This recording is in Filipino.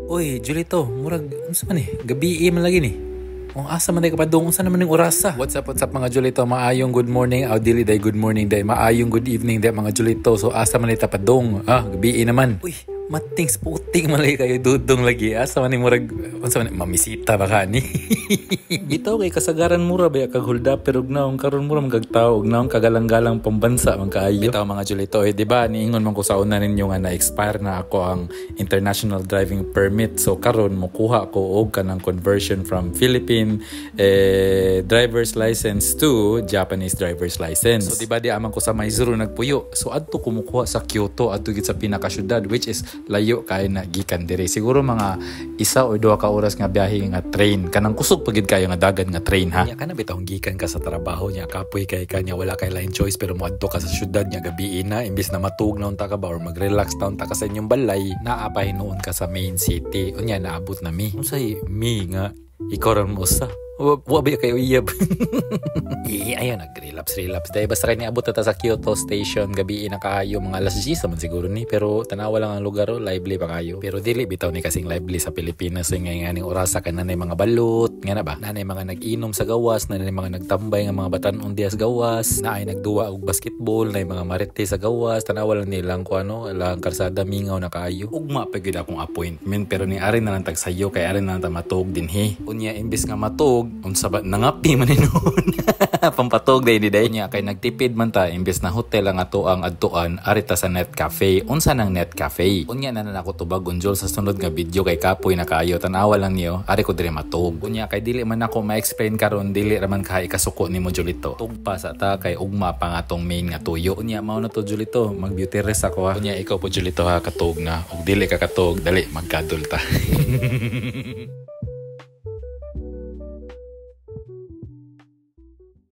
Uy, Julito, murag, unsa man gabi man lagi ni. Kung asa man ka pa dong, unsa naman ning orasa? What's up mga Julito? Maayong good morning, dili day good morning day. Maayong good evening day mga Julito. So asa man ta pa dong? Gabi naman. Uy, mating puting malay kayo dudong lagi. Asa man ni murag, unsa man mamisita ba kani? Bitaw kay kasagaran mura ba kag hold up pero naong karon mura magagtaw og naong kagalang-galang pambansa man kaayo. Bitaw mga Julito, di ba niingon man ko sa una ninyo nga na-expire na ako ang international driving permit. So karon mokuha ko og kanang conversion from Philippine driver's license to Japanese driver's license. So di ba di amang ko sa Maizuru nagpuyo. So adto kumukuha sa Kyoto adto gid sa pinaka syudad which is layo kay na gikan diri. Siguro mga 1 o 2 ka oras nga biyahe nga train. Kanang kusog pagid kayo nga dagan nga train ha. Nya kana bitaw gikan ka sa trabaho nya kapoy kay kanya wala kay line choice pero moadto ka sa syudad nya gabi na imbis na matug na unta ka ba or mag-relax ta unta ka sa inyong balay naa pa hinuon ka sa main city. Unya naabot na mi. Unsay mi nga ikaw ron mo sa wabi kayo iyab. Ayun, nag-relapse. Dahil basta kayo niabot na sa Kyoto Station, gabi na kayo, mga alas 10 man siguro ni. Pero tanawa lang ang lugar, lively pa kayo. Pero dili, bitaw ni kasing lively sa Pilipinas. So nga ning orasa ka, nanay mga balot, nga na ba? Nanay mga nag-inom sa gawas, nanay mga nagtambay nga mga batanon dias gawas, naay nagduwa og basketball, nanay mga marete sa gawas, tanawa lang nilang ko lang karsada mingaw na kayo. Ugma pa gyud akong appointment, pero ni ari na lang tag sayo, kay ari na lang matog din he. Unya, imbis nga matog, unsa ba nangapi man noon pampatog day ni day niya kay nagtipid man ta imbes na hotel ang ato ang adtuan arita sa net cafe. Unsa nang net cafe? Unya na nako tubag unjol sa sunod nga video kay kapoy na kaayo tanawa lang niyo ari ko dire matug. Unya kay dili man ako ma-explain karon dili ra man kay ikasuko nimo Julito. Tugpa sa ta kay ugma pa nga tong main nga tuyo. Unya mao na to Julito mag beauty rest ako ha. Unya ikaw po Julito ha katug na ug dili ka katug dali magkadul ta.